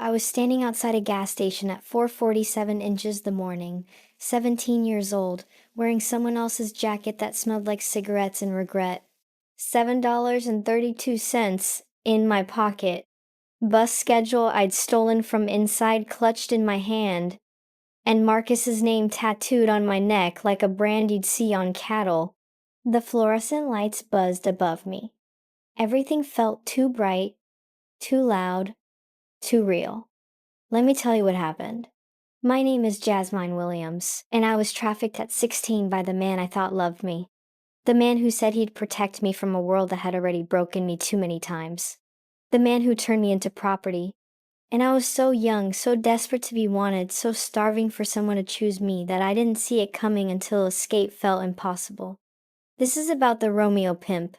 I was standing outside a gas station at 4:47 inches the morning, 17 years old, wearing someone else's jacket that smelled like cigarettes and regret. $7.32 in my pocket. Bus schedule I'd stolen from inside clutched in my hand, and Marcus's name tattooed on my neck like a brand you'd see on cattle. The fluorescent lights buzzed above me. Everything felt too bright, too loud, too real. Let me tell you what happened. My name is Jasmine Williams, and I was trafficked at 16 by the man I thought loved me. The man who said he'd protect me from a world that had already broken me too many times. The man who turned me into property. And I was so young, so desperate to be wanted, so starving for someone to choose me that I didn't see it coming until escape felt impossible. This is about the Romeo Pimp.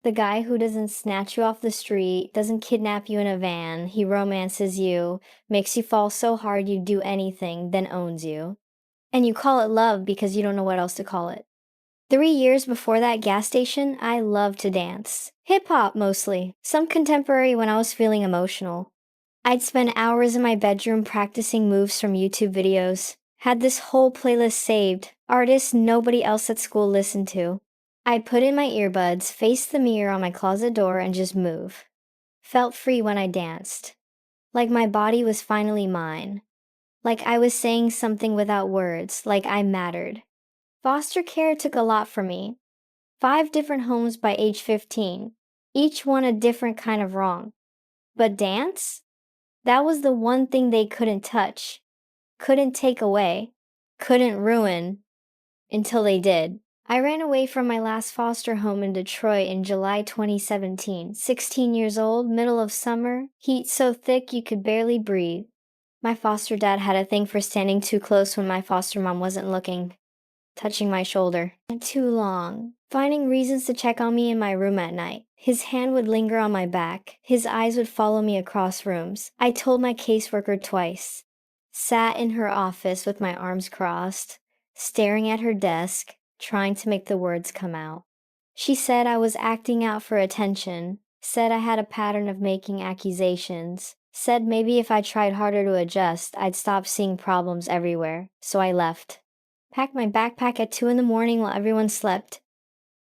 The guy who doesn't snatch you off the street, doesn't kidnap you in a van, he romances you, makes you fall so hard you'd do anything, then owns you. And you call it love because you don't know what else to call it. 3 years before that gas station, I loved to dance. Hip-hop mostly, some contemporary when I was feeling emotional. I'd spend hours in my bedroom practicing moves from YouTube videos. Had this whole playlist saved, artists nobody else at school listened to. I'd put in my earbuds, face the mirror on my closet door, and just move. Felt free when I danced. Like my body was finally mine. Like I was saying something without words, like I mattered. Foster care took a lot from me. 5 different homes by age 15, each one a different kind of wrong. But dance? That was the one thing they couldn't touch, couldn't take away, couldn't ruin, until they did. I ran away from my last foster home in Detroit in July 2017, 16 years old, middle of summer, heat so thick you could barely breathe. My foster dad had a thing for standing too close when my foster mom wasn't looking, touching my shoulder. Too long, finding reasons to check on me in my room at night. His hand would linger on my back. His eyes would follow me across rooms. I told my caseworker twice. Sat in her office with my arms crossed, staring at her desk, trying to make the words come out. She said I was acting out for attention, said I had a pattern of making accusations, said maybe if I tried harder to adjust, I'd stop seeing problems everywhere, so I left. Packed my backpack at 2 in the morning while everyone slept.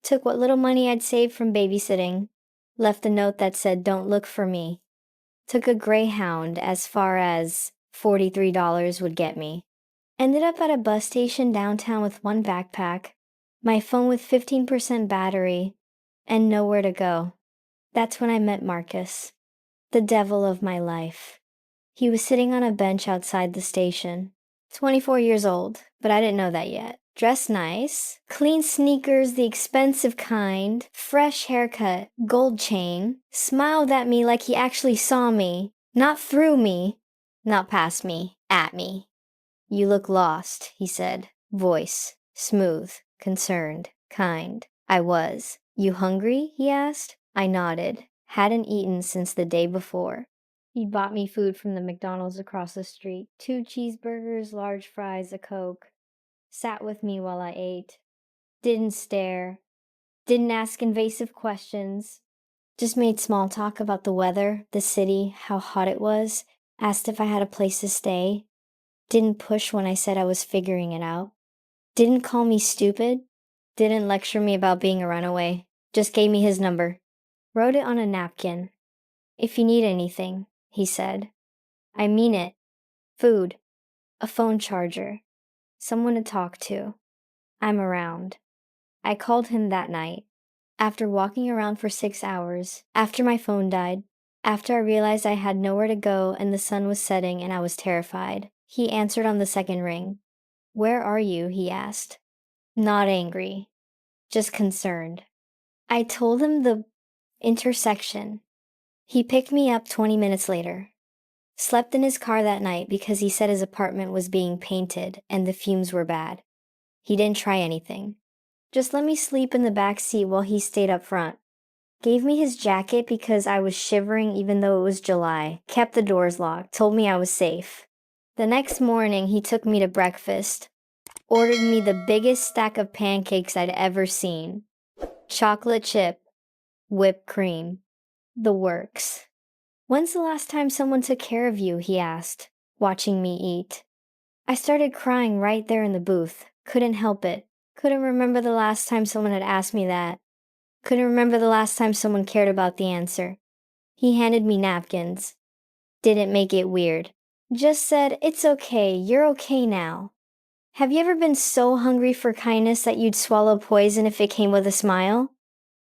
Took what little money I'd saved from babysitting. Left a note that said, "Don't look for me." Took a Greyhound as far as $43 would get me. Ended up at a bus station downtown with 1 backpack, my phone with 15% battery, and nowhere to go. That's when I met Marcus, the devil of my life. He was sitting on a bench outside the station. 24 years old, but I didn't know that yet. Dressed nice, clean sneakers, the expensive kind, fresh haircut, gold chain, smiled at me like he actually saw me, not through me, not past me, at me. "You look lost," he said, voice smooth, concerned, kind. I was. "You hungry?" he asked. I nodded. Hadn't eaten since the day before. He bought me food from the McDonald's across the street. 2 cheeseburgers, large fries, a Coke. Sat with me while I ate. Didn't stare. Didn't ask invasive questions. Just made small talk about the weather, the city, how hot it was. Asked if I had a place to stay. Didn't push when I said I was figuring it out. Didn't call me stupid. Didn't lecture me about being a runaway. Just gave me his number. Wrote it on a napkin. "If you need anything," he said. I mean it. Food. A phone charger. Someone to talk to. I'm around. I called him that night. After walking around for 6 hours. After my phone died. After I realized I had nowhere to go and the sun was setting and I was terrified. He answered on the second ring. "Where are you?" he asked. Not angry. Just concerned. I told him the intersection. He picked me up 20 minutes later. Slept in his car that night because he said his apartment was being painted and the fumes were bad. He didn't try anything. Just let me sleep in the back seat while he stayed up front. Gave me his jacket because I was shivering even though it was July. Kept the doors locked. Told me I was safe. The next morning, he took me to breakfast. Ordered me the biggest stack of pancakes I'd ever seen. Chocolate chip. Whipped cream. The works. When's the last time someone took care of you? He asked, watching me eat. I started crying right there in the booth. Couldn't help it. Couldn't remember the last time someone had asked me that. Couldn't remember the last time someone cared about the answer. He handed me napkins. Didn't make it weird. Just said, "It's okay, you're okay now." Have you ever been so hungry for kindness that you'd swallow poison if it came with a smile?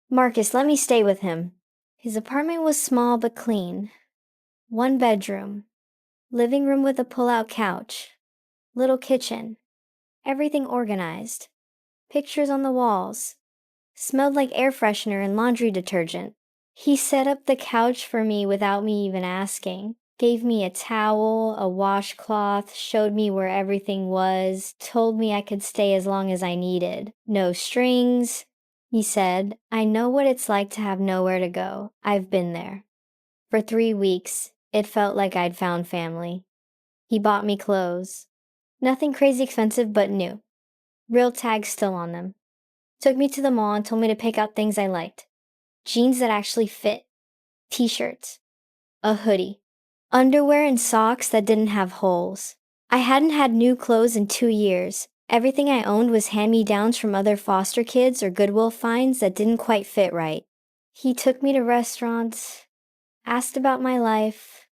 Marcus, let me stay with him. His apartment was small but clean. One bedroom. Living room with a pull-out couch. Little kitchen. Everything organized. Pictures on the walls. Smelled like air freshener and laundry detergent. He set up the couch for me without me even asking. Gave me a towel, a washcloth, showed me where everything was, told me I could stay as long as I needed. No strings. He said, "I know what it's like to have nowhere to go. I've been there." For 3 weeks, it felt like I'd found family. He bought me clothes. Nothing crazy expensive, but new. Real tags still on them. Took me to the mall and told me to pick out things I liked. Jeans that actually fit. T-shirts. A hoodie. Underwear and socks that didn't have holes. I hadn't had new clothes in 2 years. Everything I owned was hand-me-downs from other foster kids or Goodwill finds that didn't quite fit right. He took me to restaurants, asked about my life,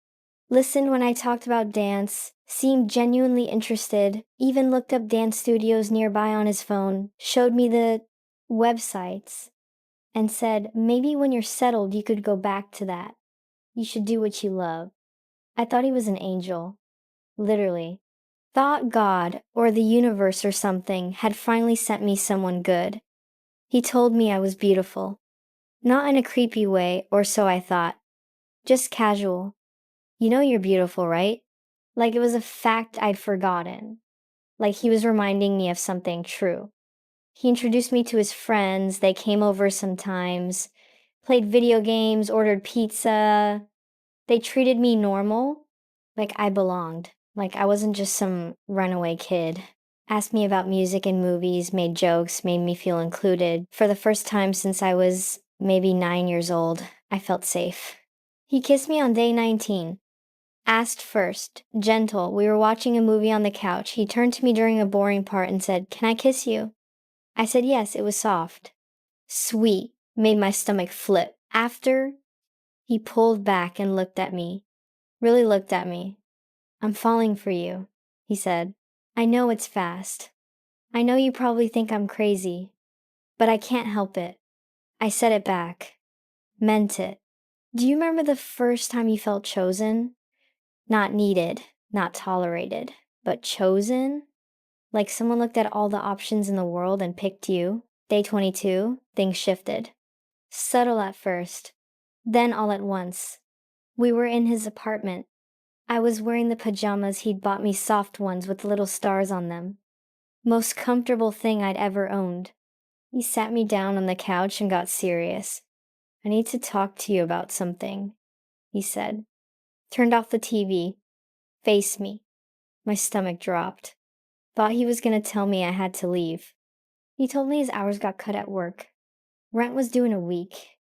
listened when I talked about dance, seemed genuinely interested, even looked up dance studios nearby on his phone, showed me the websites, and said, "Maybe when you're settled you could go back to that. You should do what you love." I thought he was an angel. Literally. Thought God, or the universe or something, had finally sent me someone good. He told me I was beautiful. Not in a creepy way, or so I thought. Just casual. "You know you're beautiful, right?" Like it was a fact I'd forgotten. Like he was reminding me of something true. He introduced me to his friends. They came over sometimes, played video games, ordered pizza. They treated me normal, like I belonged, like I wasn't just some runaway kid. Asked me about music and movies, made jokes, made me feel included. For the first time since I was maybe 9 years old, I felt safe. He kissed me on day 19. Asked first, gentle. We were watching a movie on the couch. He turned to me during a boring part and said, "Can I kiss you?" I said yes, it was soft. Sweet, made my stomach flip. After, he pulled back and looked at me. Really looked at me. "I'm falling for you," he said. "I know it's fast. I know you probably think I'm crazy, but I can't help it." I said it back. Meant it. Do you remember the first time you felt chosen? Not needed, not tolerated, but chosen? Like someone looked at all the options in the world and picked you? Day 22, things shifted. Subtle at first, then all at once. We were in his apartment. I was wearing the pajamas he'd bought me, soft ones with little stars on them. Most comfortable thing I'd ever owned. He sat me down on the couch and got serious. "I need to talk to you about something," he said. Turned off the TV. Faced me. My stomach dropped. Thought he was gonna tell me I had to leave. He told me his hours got cut at work. Rent was due in a week.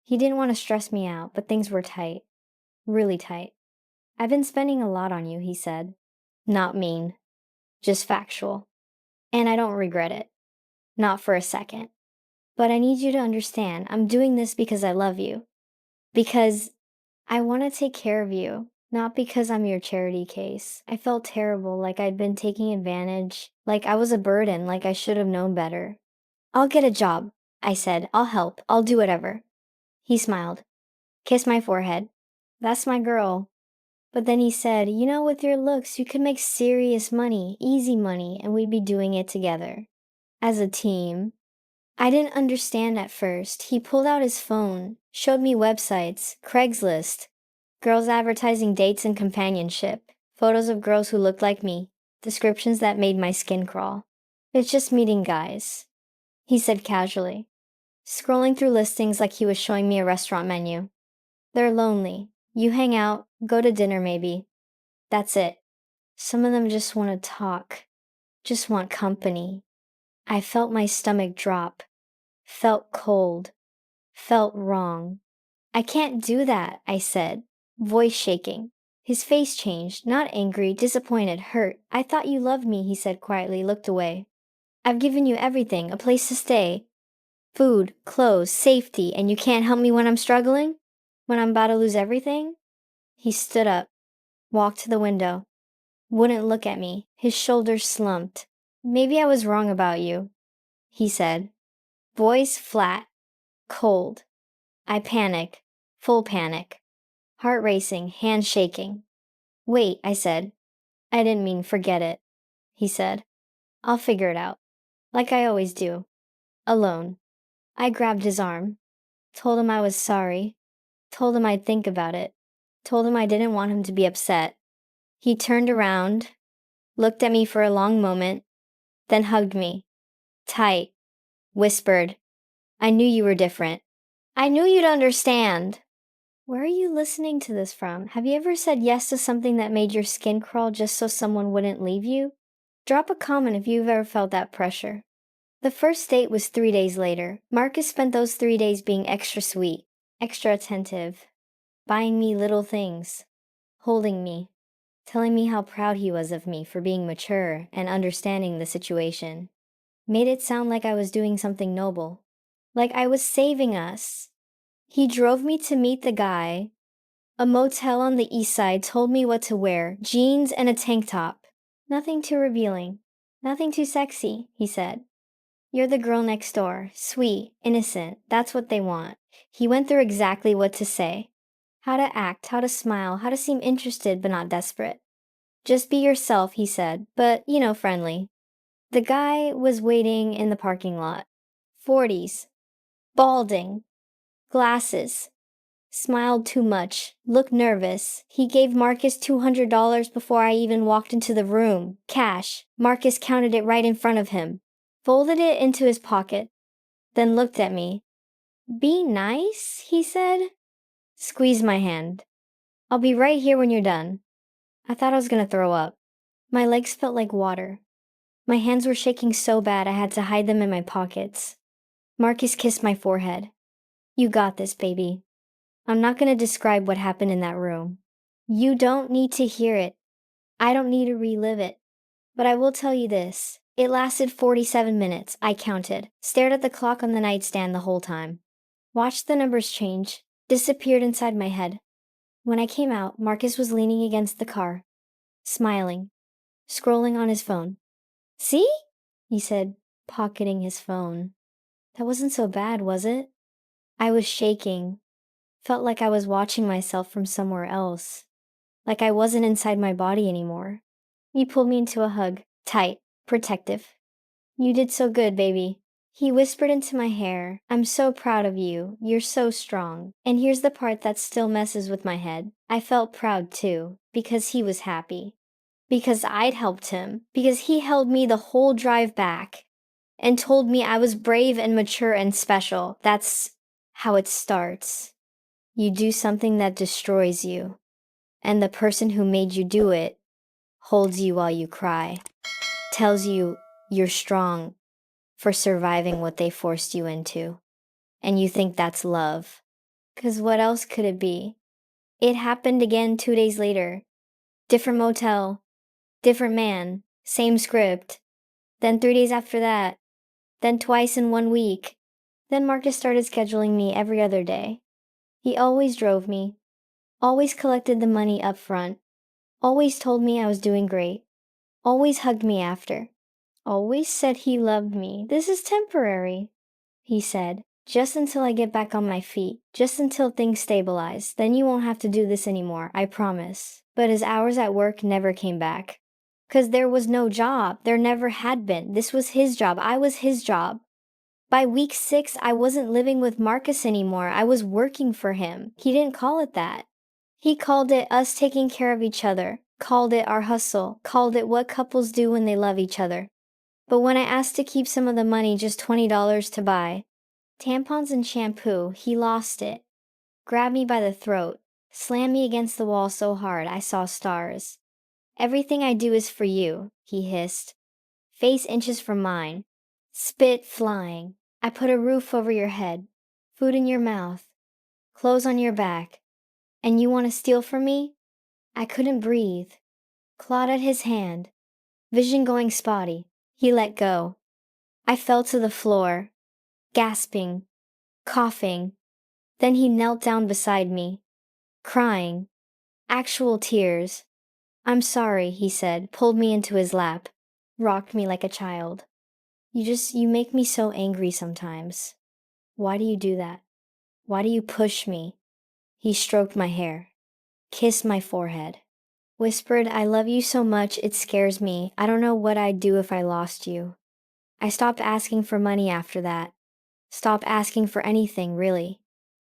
He didn't want to stress me out, but things were tight. Really tight. "I've been spending a lot on you," he said. Not mean. Just factual. And I don't regret it. Not for a second. But I need you to understand, I'm doing this because I love you. Because I want to take care of you. Not because I'm your charity case. I felt terrible, like I'd been taking advantage, like I was a burden, like I should have known better. "I'll get a job," I said. "I'll help. I'll do whatever." He smiled. Kissed my forehead. "That's my girl." But then he said, "You know, with your looks, you could make serious money, easy money, and we'd be doing it together. As a team." I didn't understand at first. He pulled out his phone, showed me websites, Craigslist, girls advertising dates and companionship, photos of girls who looked like me, descriptions that made my skin crawl. "It's just meeting guys," he said casually, scrolling through listings like he was showing me a restaurant menu. "They're lonely. You hang out, go to dinner maybe. That's it. Some of them just want to talk, just want company." I felt my stomach drop, felt cold, felt wrong. "I can't do that," I said. voice shaking. His face changed, not angry, disappointed, hurt. "I thought you loved me," he said quietly, looked away. "I've given you everything, a place to stay, food, clothes, safety, and you can't help me when I'm struggling? When I'm about to lose everything?" He stood up, walked to the window, wouldn't look at me, his shoulders slumped. "Maybe I was wrong about you," he said. Voice flat, cold. I panicked, full panic. Heart racing, hands shaking. "Wait," I said. "I didn't mean forget it," he said. "I'll figure it out. Like I always do. Alone." I grabbed his arm, told him I was sorry, told him I'd think about it, told him I didn't want him to be upset. He turned around, looked at me for a long moment, then hugged me, tight, whispered, "I knew you were different. I knew you'd understand." Where are you listening to this from? Have you ever said yes to something that made your skin crawl just so someone wouldn't leave you? Drop a comment if you've ever felt that pressure. The first date was 3 days later. Marcus spent those 3 days being extra sweet, extra attentive, buying me little things, holding me, telling me how proud he was of me for being mature and understanding the situation. Made it sound like I was doing something noble, like I was saving us. He drove me to meet the guy. A motel on the east side, told me what to wear, jeans and a tank top. "Nothing too revealing, nothing too sexy," he said. "You're the girl next door, sweet, innocent, that's what they want." He went through exactly what to say, how to act, how to smile, how to seem interested but not desperate. "Just be yourself," he said, "but, friendly." The guy was waiting in the parking lot. 40s, balding, glasses. Smiled too much, looked nervous. He gave Marcus $200 before I even walked into the room. Cash. Marcus counted it right in front of him. Folded it into his pocket. Then looked at me. "Be nice," he said. Squeezed my hand. "I'll be right here when you're done." I thought I was gonna throw up. My legs felt like water. My hands were shaking so bad I had to hide them in my pockets. Marcus kissed my forehead. "You got this, baby. I'm not gonna describe what happened in that room. You don't need to hear it. I don't need to relive it. But I will tell you this. It lasted 47 minutes, I counted. Stared at the clock on the nightstand the whole time. Watched the numbers change. Disappeared inside my head. When I came out, Marcus was leaning against the car, smiling, scrolling on his phone. "See?" he said, pocketing his phone. That wasn't so bad, was it? I was shaking. Felt like I was watching myself from somewhere else. Like I wasn't inside my body anymore. He pulled me into a hug, tight, protective. "You did so good, baby." He whispered into my hair, "I'm so proud of you. You're so strong." And here's the part that still messes with my head. I felt proud too, because he was happy. Because I'd helped him. Because he held me the whole drive back. And told me I was brave and mature and special. That's how it starts. You do something that destroys you. And the person who made you do it holds you while you cry. Tells you you're strong for surviving what they forced you into. And you think that's love. 'Cause what else could it be? It happened again 2 days later. Different motel, different man, same script. Then 3 days after that. Then twice in 1 week. Then Marcus started scheduling me every other day. He always drove me. Always collected the money up front. Always told me I was doing great. Always hugged me after. Always said he loved me. "This is temporary," he said. "Just until I get back on my feet. Just until things stabilize. Then you won't have to do this anymore, I promise." But his hours at work never came back. 'Cause there was no job. There never had been. This was his job. I was his job. By week 6, I wasn't living with Marcus anymore. I was working for him. He didn't call it that. He called it us taking care of each other. Called it our hustle. Called it what couples do when they love each other. But when I asked to keep some of the money, just $20 to buy tampons and shampoo, he lost it. Grabbed me by the throat. Slammed me against the wall so hard I saw stars. "Everything I do is for you," he hissed. "Face inches from mine. Spit flying. I put a roof over your head. Food in your mouth. Clothes on your back. And you want to steal from me? I couldn't breathe. Clawed at his hand. Vision going spotty. He let go. I fell to the floor, gasping, coughing. Then he knelt down beside me, crying. Actual tears. I'm sorry, he said, pulled me into his lap, rocked me like a child. You make me so angry sometimes. Why do you do that? Why do you push me? He stroked my hair, kissed my forehead, whispered, I love you so much it scares me. I don't know what I'd do if I lost you. I stopped asking for money after that. Stopped asking for anything, really.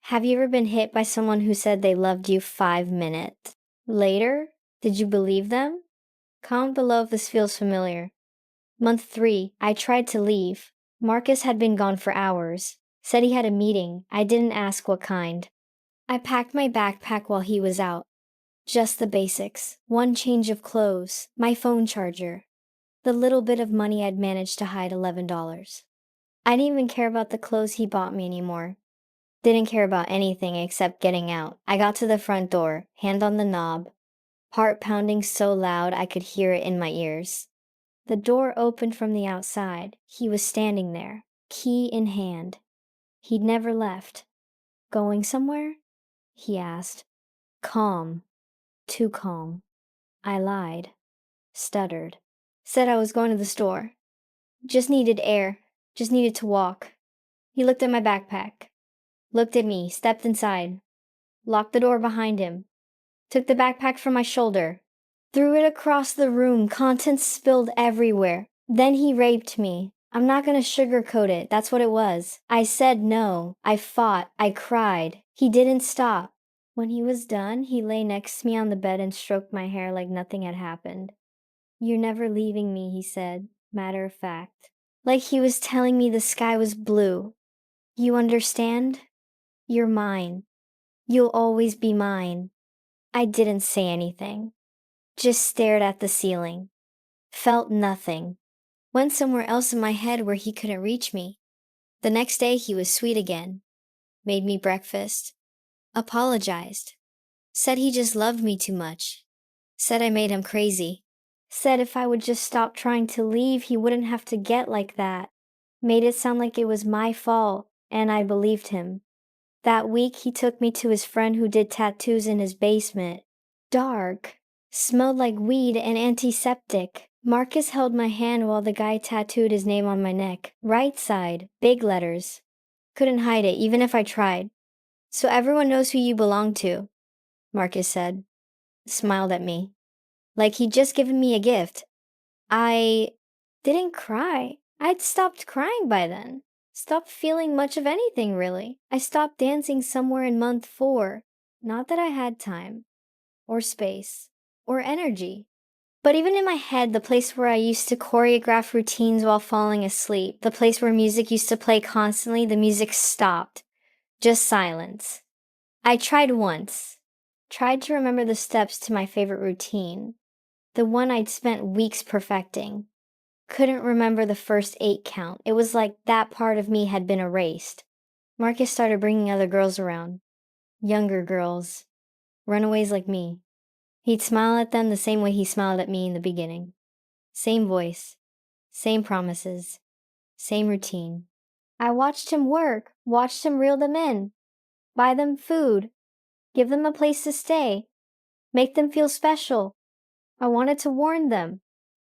Have you ever been hit by someone who said they loved you 5 minutes later? Did you believe them? Comment below if this feels familiar. Month 3, I tried to leave. Marcus had been gone for hours. Said he had a meeting. I didn't ask what kind. I packed my backpack while he was out. Just the basics. One change of clothes, my phone charger, the little bit of money I'd managed to hide, $11. I didn't even care about the clothes he bought me anymore. Didn't care about anything except getting out. I got to the front door, hand on the knob, heart pounding so loud I could hear it in my ears. The door opened from the outside. He was standing there, key in hand. He'd never left. Going somewhere? He asked. Calm. Too calm. I lied. Stuttered. Said I was going to the store. Just needed air. Just needed to walk. He looked at my backpack. Looked at me, stepped inside. Locked the door behind him. Took the backpack from my shoulder. Threw it across the room, contents spilled everywhere. Then he raped me. I'm not gonna sugarcoat it, that's what it was. I said no. I fought. I cried. He didn't stop. When he was done, he lay next to me on the bed and stroked my hair like nothing had happened. You're never leaving me, he said, matter of fact. Like he was telling me the sky was blue. You understand? You're mine. You'll always be mine. I didn't say anything. Just stared at the ceiling. Felt nothing. Went somewhere else in my head where he couldn't reach me. The next day he was sweet again. Made me breakfast. Apologized. Said he just loved me too much. Said I made him crazy. Said if I would just stop trying to leave, he wouldn't have to get like that. Made it sound like it was my fault, and I believed him. That week he took me to his friend who did tattoos in his basement. Dark. Smelled like weed and antiseptic. Marcus held my hand while the guy tattooed his name on my neck. Right side, big letters. Couldn't hide it, even if I tried. So everyone knows who you belong to, Marcus said. Smiled at me. Like he'd just given me a gift. I didn't cry. I'd stopped crying by then. Stopped feeling much of anything, really. I stopped dancing somewhere in month 4. Not that I had time, or space, or energy. But even in my head, the place where I used to choreograph routines while falling asleep, the place where music used to play constantly, the music stopped. Just silence. I tried once. Tried to remember the steps to my favorite routine. The one I'd spent weeks perfecting. Couldn't remember the first 8 count. It was like that part of me had been erased. Marcus started bringing other girls around. Younger girls. Runaways like me. He'd smile at them the same way he smiled at me in the beginning. Same voice. Same promises. Same routine. I watched him work. Watched him reel them in. Buy them food. Give them a place to stay. Make them feel special. I wanted to warn them.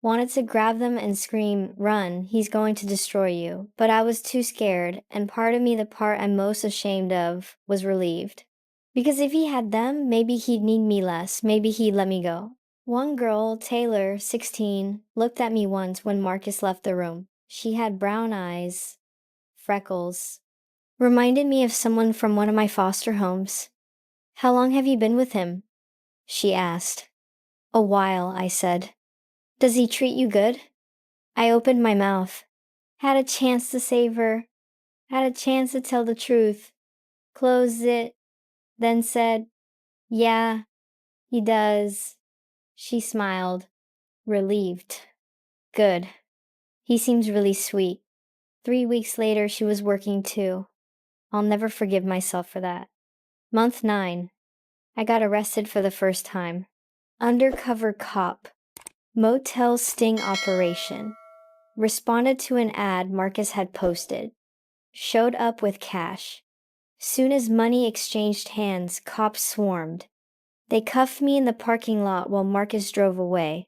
Wanted to grab them and scream, run, he's going to destroy you. But I was too scared, and part of me, the part I'm most ashamed of, was relieved. Because if he had them, maybe he'd need me less, maybe he'd let me go. One girl, Taylor, 16, looked at me once when Marcus left the room. She had brown eyes, freckles. Reminded me of someone from one of my foster homes. How long have you been with him? She asked. A while, I said. Does he treat you good? I opened my mouth. Had a chance to save her. Had a chance to tell the truth. Closed it. Then said, yeah, he does. She smiled. Relieved. Good. He seems really sweet. 3 weeks later, she was working too. I'll never forgive myself for that. Month 9. I got arrested for the first time. Undercover cop. Motel sting operation. Responded to an ad Marcus had posted. Showed up with cash. Soon as money exchanged hands, cops swarmed. They cuffed me in the parking lot while Marcus drove away.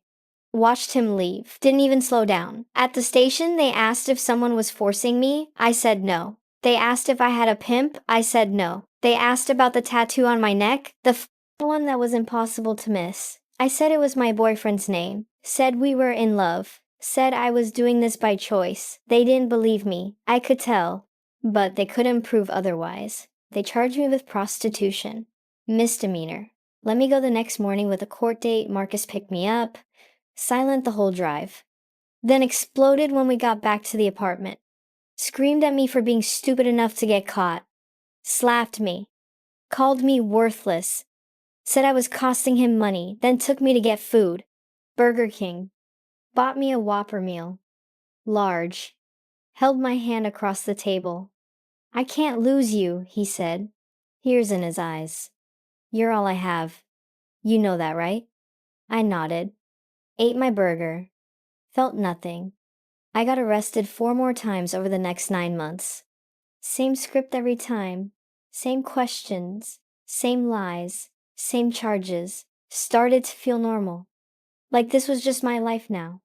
Watched him leave. Didn't even slow down. At the station, they asked if someone was forcing me. I said no. They asked if I had a pimp. I said no. They asked about the tattoo on my neck. The one that was impossible to miss. I said it was my boyfriend's name. Said we were in love. Said I was doing this by choice. They didn't believe me. I could tell. But they couldn't prove otherwise. They charged me with prostitution. Misdemeanor. Let me go the next morning with a court date. Marcus picked me up. Silent the whole drive. Then exploded when we got back to the apartment. Screamed at me for being stupid enough to get caught. Slapped me. Called me worthless. Said I was costing him money, then took me to get food. Burger King. Bought me a Whopper meal. Large. Held my hand across the table. I can't lose you, he said. Tears in his eyes. You're all I have. You know that, right? I nodded. Ate my burger. Felt nothing. I got arrested 4 more times over the next 9 months. Same script every time. Same questions. Same lies. Same charges. Started to feel normal. Like this was just my life now.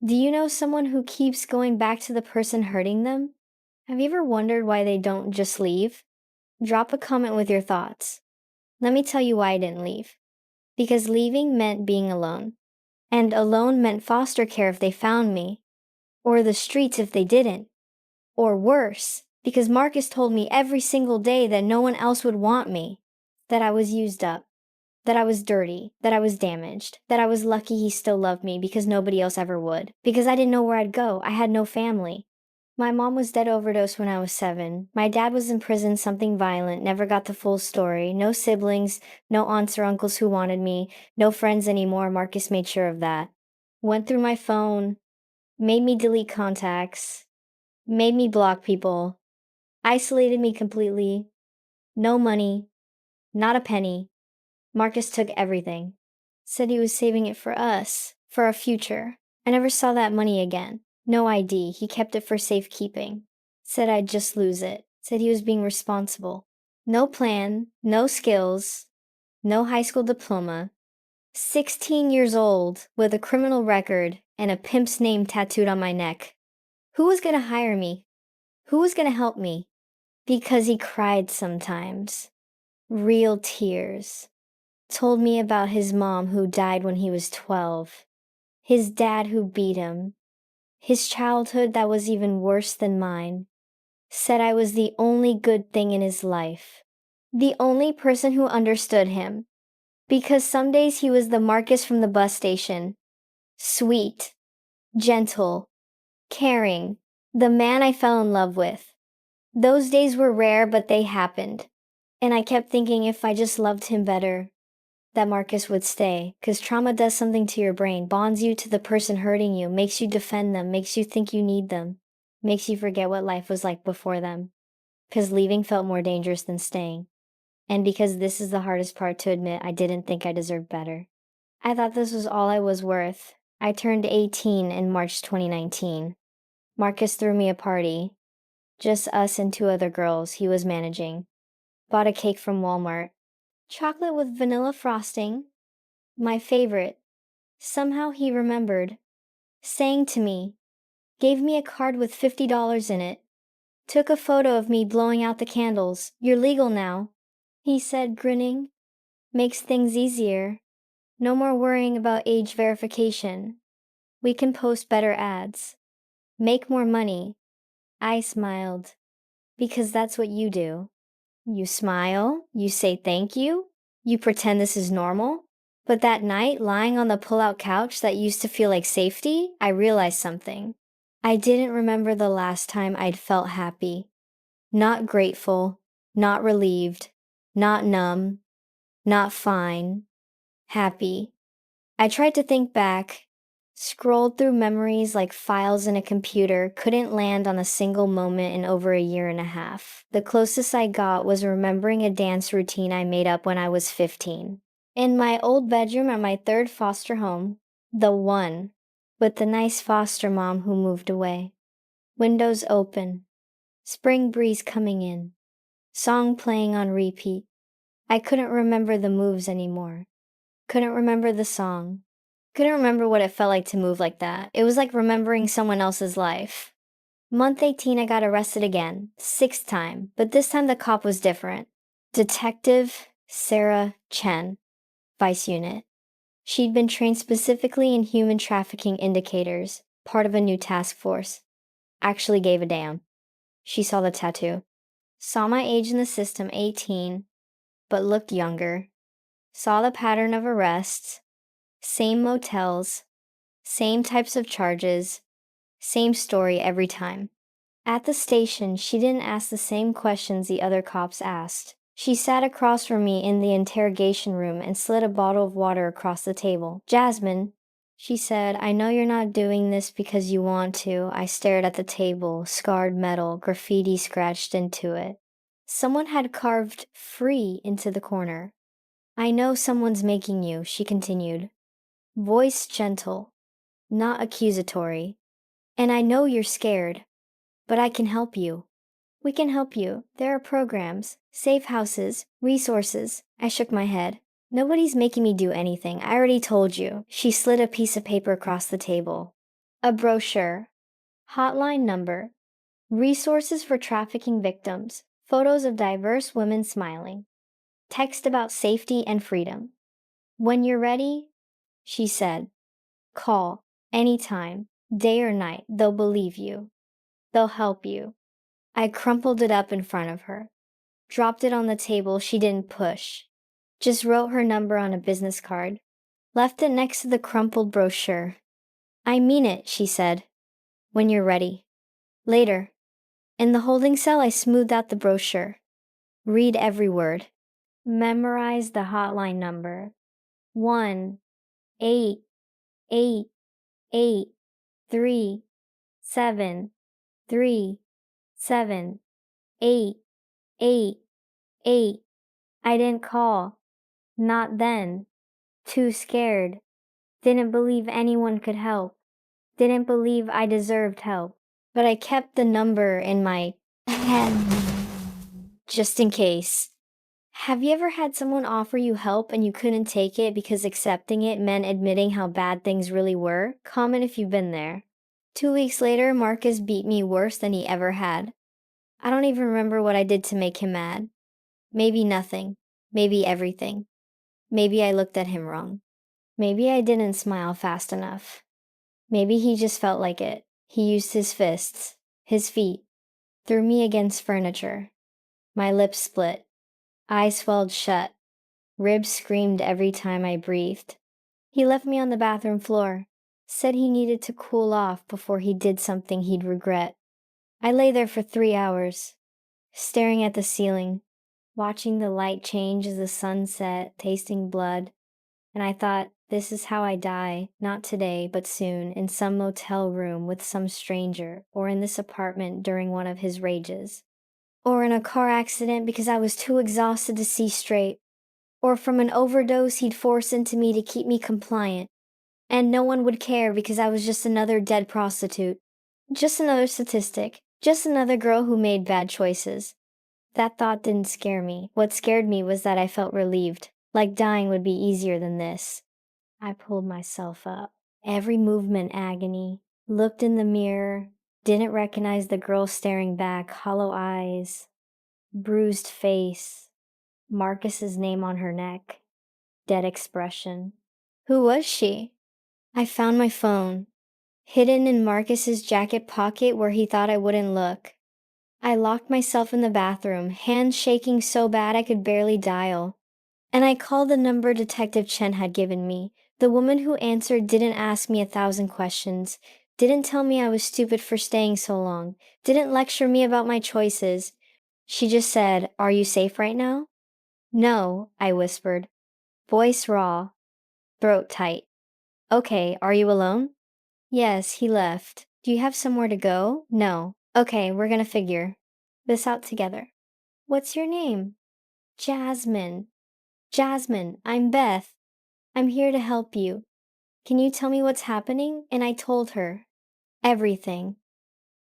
Do you know someone who keeps going back to the person hurting them? Have you ever wondered why they don't just leave? Drop a comment with your thoughts. Let me tell you why I didn't leave. Because leaving meant being alone. And alone meant foster care if they found me. Or the streets if they didn't. Or worse, because Marcus told me every single day that no one else would want me. That I was used up. That I was dirty. That I was damaged. That I was lucky he still loved me because nobody else ever would. Because I didn't know where I'd go. I had no family. My mom was dead overdose when I was 7. My dad was in prison, something violent, never got the full story. No siblings, no aunts or uncles who wanted me, no friends anymore. Marcus made sure of that. Went through my phone, made me delete contacts, made me block people, isolated me completely. No money, not a penny. Marcus took everything. Said he was saving it for us, for our future. I never saw that money again. No ID, he kept it for safekeeping. Said I'd just lose it. Said he was being responsible. No plan, no skills, no high school diploma. 16 years old, with a criminal record, and a pimp's name tattooed on my neck. Who was gonna hire me? Who was gonna help me? Because he cried sometimes. Real tears. Told me about his mom who died when he was 12. His dad who beat him. His childhood that was even worse than mine. Said I was the only good thing in his life. The only person who understood him. Because some days he was the Marcus from the bus station. Sweet. Gentle. Caring. The man I fell in love with. Those days were rare, but they happened. And I kept thinking if I just loved him better, that Marcus would stay. 'Cause trauma does something to your brain, bonds you to the person hurting you, makes you defend them, makes you think you need them, makes you forget what life was like before them. 'Cause leaving felt more dangerous than staying. And because this is the hardest part to admit, I didn't think I deserved better. I thought this was all I was worth. I turned 18 in March 2019. Marcus threw me a party. Just us and 2 other girls he was managing. Bought a cake from Walmart. Chocolate with vanilla frosting. My favorite. Somehow he remembered. Sang to me. Gave me a card with $50 in it. Took a photo of me blowing out the candles. You're legal now, he said, grinning. Makes things easier. No more worrying about age verification. We can post better ads. Make more money. I smiled. Because that's what you do. You smile, you say thank you, you pretend this is normal. But that night, lying on the pull-out couch that used to feel like safety, I realized something. I didn't remember the last time I'd felt happy. Not grateful, not relieved, not numb, not fine. Happy. I tried to think back. Scrolled through memories like files in a computer, couldn't land on a single moment in over a year and a half. The closest I got was remembering a dance routine I made up when I was 15. In my old bedroom at my third foster home, the one, with the nice foster mom who moved away. Windows open, spring breeze coming in, song playing on repeat. I couldn't remember the moves anymore. Couldn't remember the song. Couldn't remember what it felt like to move like that. It was like remembering someone else's life. Month 18, I got arrested again, sixth time, but this time the cop was different. Detective Sarah Chen, Vice Unit. She'd been trained specifically in human trafficking indicators, part of a new task force. Actually gave a damn. She saw the tattoo. Saw my age in the system, 18, but looked younger. Saw the pattern of arrests, same motels, same types of charges, same story every time. At the station, she didn't ask the same questions the other cops asked. She sat across from me in the interrogation room and slid a bottle of water across the table. "Jasmine," she said, "I know you're not doing this because you want to." I stared at the table, scarred metal, graffiti scratched into it. Someone had carved "free" into the corner. "I know someone's making you," she continued. Voice gentle, not accusatory. "And I know you're scared, but I can help you. We can help you. There are programs, safe houses, resources." I shook my head. "Nobody's making me do anything. I already told you." She slid a piece of paper across the table. A brochure. Hotline number. Resources for trafficking victims. Photos of diverse women smiling. Text about safety and freedom. "When you're ready," she said, "call. Anytime. Day or night. They'll believe you. They'll help you." I crumpled it up in front of her. Dropped it on the table. She didn't push. Just wrote her number on a business card. Left it next to the crumpled brochure. "I mean it," she said. "When you're ready." Later. In the holding cell, I smoothed out the brochure. Read every word. Memorize the hotline number. 1-888-3-7-3-7-8-8-8. I didn't call. Not then. Too scared. Didn't believe anyone could help. Didn't believe I deserved help. But I kept the number in my head, just in case. Have you ever had someone offer you help and you couldn't take it because accepting it meant admitting how bad things really were? Comment if you've been there. 2 weeks later, Marcus beat me worse than he ever had. I don't even remember what I did to make him mad. Maybe nothing. Maybe everything. Maybe I looked at him wrong. Maybe I didn't smile fast enough. Maybe he just felt like it. He used his fists, his feet, threw me against furniture. My lips split. Eyes swelled shut. Ribs screamed every time I breathed. He left me on the bathroom floor. Said he needed to cool off before he did something he'd regret. I lay there for 3 hours, staring at the ceiling, watching the light change as the sun set, tasting blood. And I thought, this is how I die, not today, but soon, in some motel room with some stranger, or in this apartment during one of his rages. Or in a car accident because I was too exhausted to see straight. Or from an overdose he'd force into me to keep me compliant. And no one would care because I was just another dead prostitute. Just another statistic. Just another girl who made bad choices. That thought didn't scare me. What scared me was that I felt relieved, like dying would be easier than this. I pulled myself up. Every movement agony. Looked in the mirror. Didn't recognize the girl staring back, hollow eyes. Bruised face. Marcus's name on her neck. Dead expression. Who was she? I found my phone, hidden in Marcus's jacket pocket where he thought I wouldn't look. I locked myself in the bathroom, hands shaking so bad I could barely dial. And I called the number Detective Chen had given me. The woman who answered didn't ask me 1,000 questions, didn't tell me I was stupid for staying so long, didn't lecture me about my choices. She just said, "Are you safe right now?" "No," I whispered. Voice raw, throat tight. "Okay, are you alone?" Yes, he left. Do you have somewhere to go? No. Okay, we're gonna figure this out together. What's your name? Jasmine. Jasmine, I'm Beth. I'm here to help you. Can you tell me what's happening? And I told her. Everything.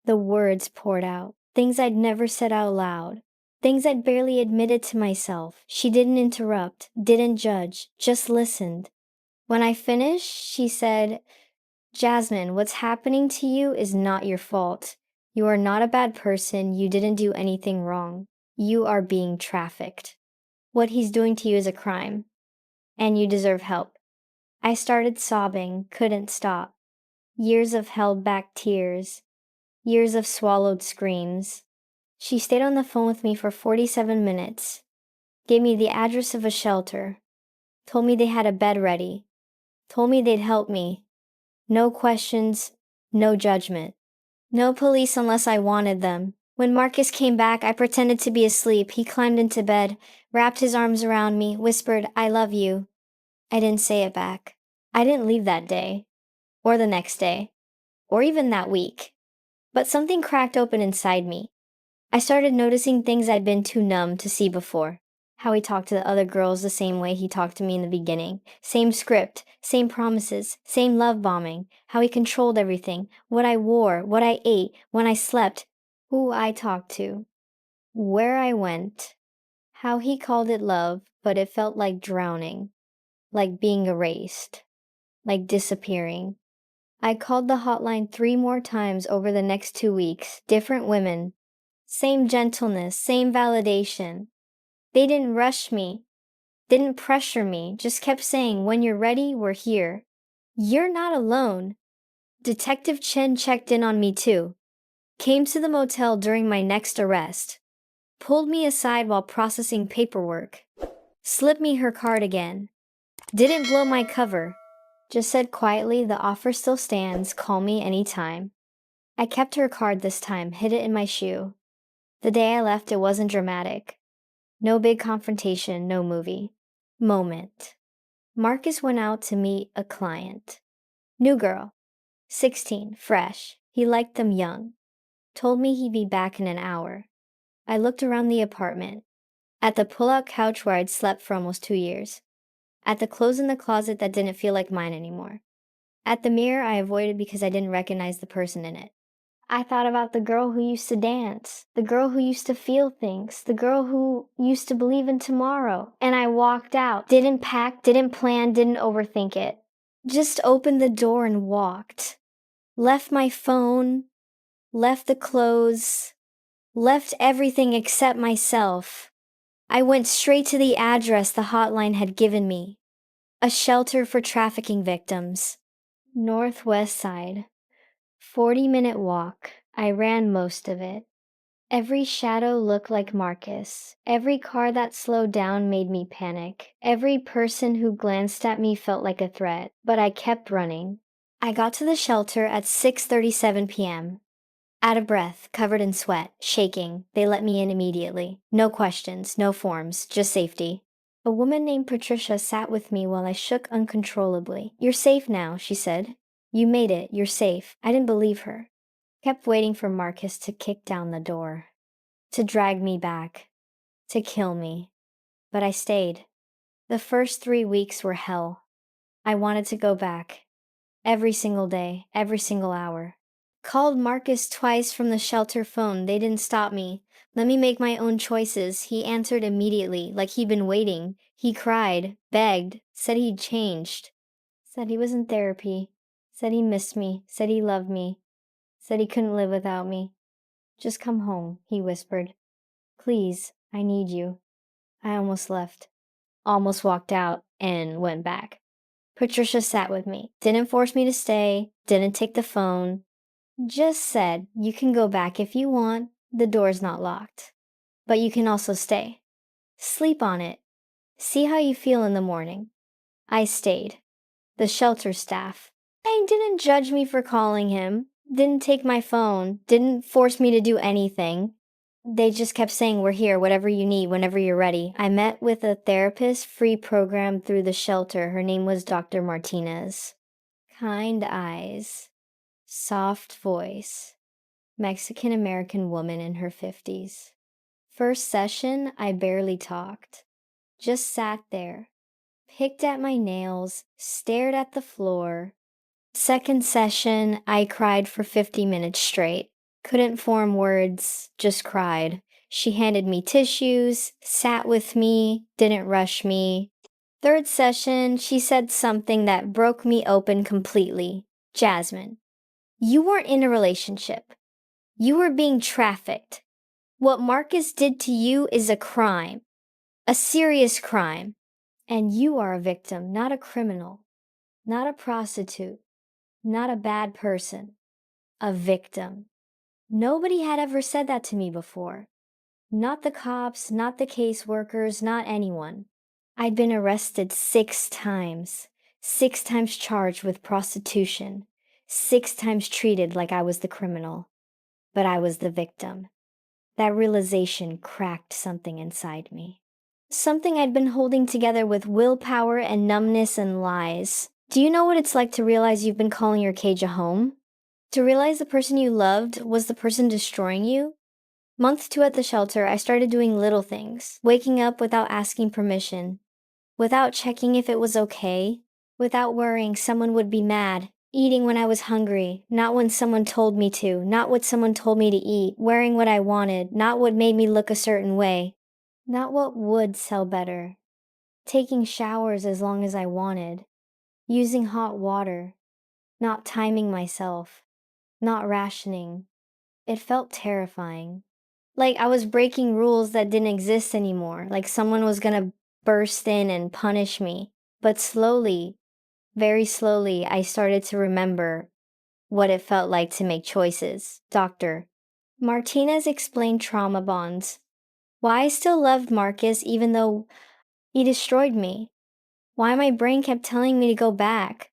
The words poured out. Things I'd never said out loud. Things I'd barely admitted to myself. She didn't interrupt, didn't judge, just listened. When I finished, she said, Jasmine, what's happening to you is not your fault. You are not a bad person. You didn't do anything wrong. You are being trafficked. What he's doing to you is a crime, and you deserve help. I started sobbing, couldn't stop. Years of held back tears, years of swallowed screams. She stayed on the phone with me for 47 minutes, gave me the address of a shelter, told me they had a bed ready, told me they'd help me. No questions, no judgment. No police unless I wanted them. When Marcus came back, I pretended to be asleep. He climbed into bed, wrapped his arms around me, whispered, I love you. I didn't say it back. I didn't leave that day, or the next day, or even that week. But something cracked open inside me. I started noticing things I'd been too numb to see before. How he talked to the other girls the same way he talked to me in the beginning. Same script, same promises, same love bombing. How he controlled everything. What I wore, what I ate, when I slept, who I talked to, where I went. How he called it love, but it felt like drowning. Like being erased. Like disappearing. I called the hotline 3 more times over the next 2 weeks. Different women. Same gentleness, same validation. They didn't rush me, didn't pressure me, just kept saying, when you're ready, we're here. You're not alone. Detective Chen checked in on me too. Came to the motel during my next arrest. Pulled me aside while processing paperwork. Slipped me her card again. Didn't blow my cover. Just said quietly, the offer still stands, call me anytime. I kept her card this time, hid it in my shoe. The day I left, it wasn't dramatic. No big confrontation, no movie. Moment. Marcus went out to meet a client. New girl. 16, fresh. He liked them young. Told me he'd be back in an hour. I looked around the apartment. At the pull-out couch where I'd slept for almost 2 years. At the clothes in the closet that didn't feel like mine anymore. At the mirror I avoided because I didn't recognize the person in it. I thought about the girl who used to dance, the girl who used to feel things, the girl who used to believe in tomorrow. And I walked out. Didn't pack, didn't plan, didn't overthink it. Just opened the door and walked. Left my phone, left the clothes, left everything except myself. I went straight to the address the hotline had given me. A shelter for trafficking victims. Northwest side. 40-minute walk. I ran most of it. Every shadow looked like Marcus. Every car that slowed down made me panic. Every person who glanced at me felt like a threat, but I kept running. I got to the shelter at 6:37 p.m. Out of breath, covered in sweat, shaking. They let me in immediately. No questions, no forms, just safety. A woman named Patricia sat with me while I shook uncontrollably. You're safe now, she said. You made it, you're safe. I didn't believe her. Kept waiting for Marcus to kick down the door. To drag me back. To kill me. But I stayed. The first 3 weeks were hell. I wanted to go back. Every single day, every single hour. Called Marcus twice from the shelter phone. They didn't stop me. Let me make my own choices. He answered immediately, like he'd been waiting. He cried, begged, said he'd changed. Said he was in therapy. Said he missed me. Said he loved me. Said he couldn't live without me. Just come home, he whispered. Please, I need you. I almost left. Almost walked out and went back. Patricia sat with me. Didn't force me to stay. Didn't take the phone. Just said, you can go back if you want. The door's not locked. But you can also stay. Sleep on it. See how you feel in the morning. I stayed. The shelter staff. They didn't judge me for calling him. Didn't take my phone. Didn't force me to do anything. They just kept saying, we're here, whatever you need, whenever you're ready. I met with a therapist, free program through the shelter. Her name was Dr. Martinez. Kind eyes. Soft voice. Mexican American woman in her 50s. First session, I barely talked. Just sat there, picked at my nails, stared at the floor. Second session, I cried for 50 minutes straight. Couldn't form words, just cried. She handed me tissues, sat with me, didn't rush me. Third session, she said something that broke me open completely. Jasmine, you weren't in a relationship. You were being trafficked. What Marcus did to you is a crime, a serious crime. And you are a victim, not a criminal, not a prostitute, not a bad person, a victim. Nobody had ever said that to me before. Not the cops, not the caseworkers, not anyone. I'd been arrested 6 times, 6 times charged with prostitution, 6 times treated like I was the criminal, but I was the victim. That realization cracked something inside me. Something I'd been holding together with willpower and numbness and lies. Do you know what it's like to realize you've been calling your cage a home? To realize the person you loved was the person destroying you? Month 2 at the shelter, I started doing little things. Waking up without asking permission. Without checking if it was okay. Without worrying someone would be mad. Eating when I was hungry, not when someone told me to, not what someone told me to eat. Wearing what I wanted, not what made me look a certain way. Not what would sell better. Taking showers as long as I wanted. Using hot water. Not timing myself. Not rationing. It felt terrifying. Like I was breaking rules that didn't exist anymore. Like someone was gonna burst in and punish me. But slowly, very slowly, I started to remember what it felt like to make choices. Doctor Martinez explained trauma bonds. Why I still loved Marcus even though he destroyed me. Why my brain kept telling me to go back.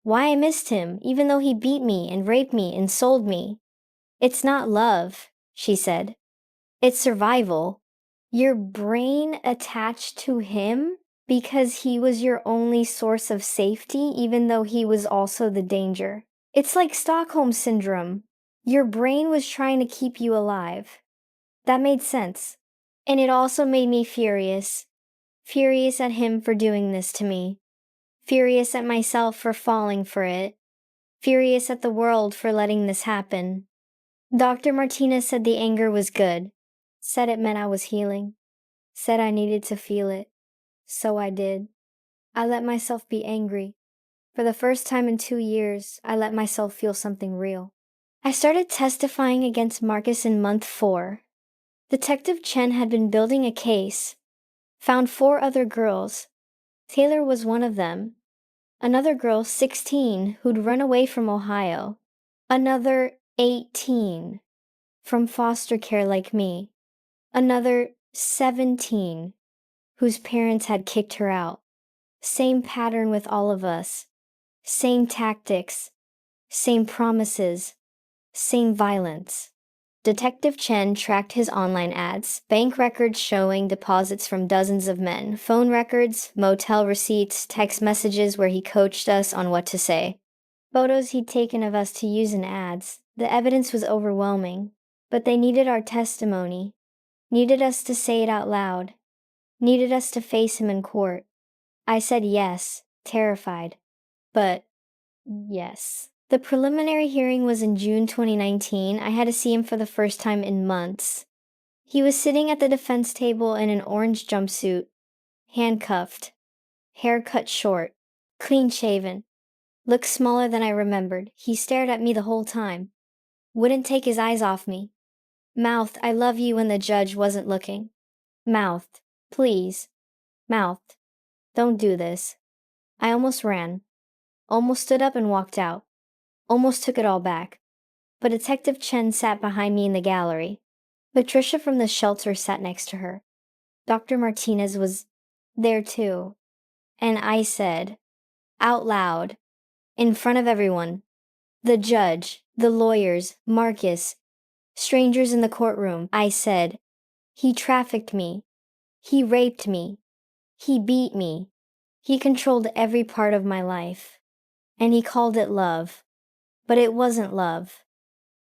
Why I missed him even though he beat me and raped me and sold me. It's not love, she said. It's survival. Your brain attached to him because he was your only source of safety, even though he was also the danger. It's like Stockholm Syndrome. Your brain was trying to keep you alive. That made sense. And it also made me furious. Furious at him for doing this to me. Furious at myself for falling for it. Furious at the world for letting this happen. Dr. Martinez said the anger was good. Said it meant I was healing. Said I needed to feel it. So I did. I let myself be angry. For the first time in 2 years, I let myself feel something real. I started testifying against Marcus in month 4. Detective Chen had been building a case. Found 4 other girls. Taylor was one of them. Another girl, 16, who'd run away from Ohio. Another 18 from foster care like me. Another 17 whose parents had kicked her out. Same pattern with all of us. Same tactics. Same promises. Same violence. Detective Chen tracked his online ads, bank records showing deposits from dozens of men, phone records, motel receipts, text messages where he coached us on what to say. Photos he'd taken of us to use in ads. The evidence was overwhelming, but they needed our testimony. Needed us to say it out loud. Needed us to face him in court. I said yes, terrified. But yes. The preliminary hearing was in June 2019. I had to see him for the first time in months. He was sitting at the defense table in an orange jumpsuit, handcuffed, hair cut short, clean-shaven, looked smaller than I remembered. He stared at me the whole time. Wouldn't take his eyes off me. Mouthed, "I love you," when the judge wasn't looking. Mouthed, "Please." Mouthed, "Don't do this." I almost ran. Almost stood up and walked out. Almost took it all back. But Detective Chen sat behind me in the gallery. Patricia from the shelter sat next to her. Dr. Martinez was there too. And I said, out loud, in front of everyone, the judge, the lawyers, Marcus, strangers in the courtroom, I said, he trafficked me. He raped me. He beat me. He controlled every part of my life. And he called it love. But it wasn't love.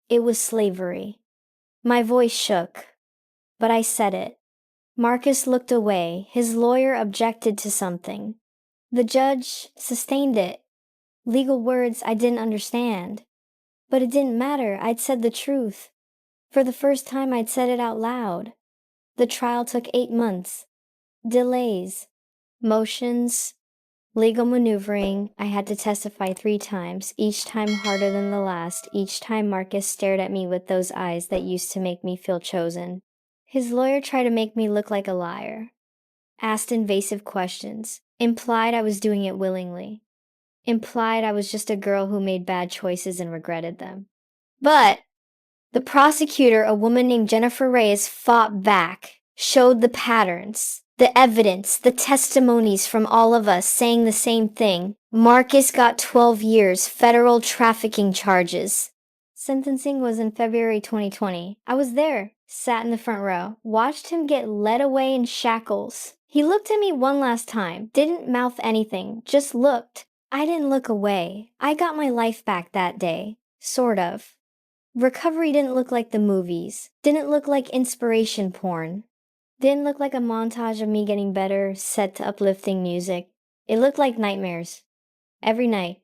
It was slavery. My voice shook, but I said it. Marcus looked away. His lawyer objected to something. The judge sustained it. Legal words I didn't understand. But it didn't matter. I'd said the truth. For the first time, I'd said it out loud. The trial took 8 months. Delays. Motions. Legal maneuvering. I had to testify 3 times, each time harder than the last. Each time Marcus stared at me with those eyes that used to make me feel chosen. His lawyer tried to make me look like a liar. Asked invasive questions. Implied I was doing it willingly. Implied I was just a girl who made bad choices and regretted them. But the prosecutor, a woman named Jennifer Reyes, fought back, showed the patterns, the evidence, the testimonies from all of us saying the same thing. Marcus got 12 years, federal trafficking charges. Sentencing was in February 2020. I was there, sat in the front row, watched him get led away in shackles. He looked at me one last time, didn't mouth anything, just looked. I didn't look away. I got my life back that day. Sort of. Recovery didn't look like the movies. Didn't look like inspiration porn. Didn't look like a montage of me getting better, set to uplifting music. It looked like nightmares. Every night.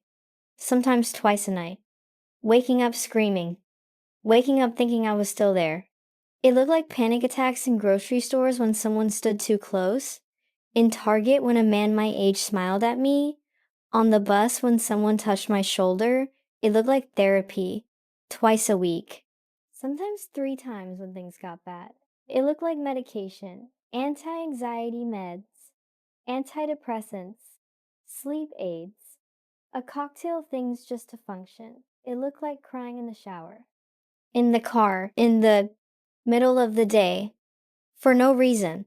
Sometimes twice a night. Waking up screaming. Waking up thinking I was still there. It looked like panic attacks in grocery stores when someone stood too close. In Target when a man my age smiled at me. On the bus when someone touched my shoulder. It looked like therapy. Twice a week. Sometimes 3 times when things got bad. It looked like medication. Anti-anxiety meds. Antidepressants. Sleep aids. A cocktail of things just to function. It looked like crying in the shower. In the car. In the middle of the day. For no reason.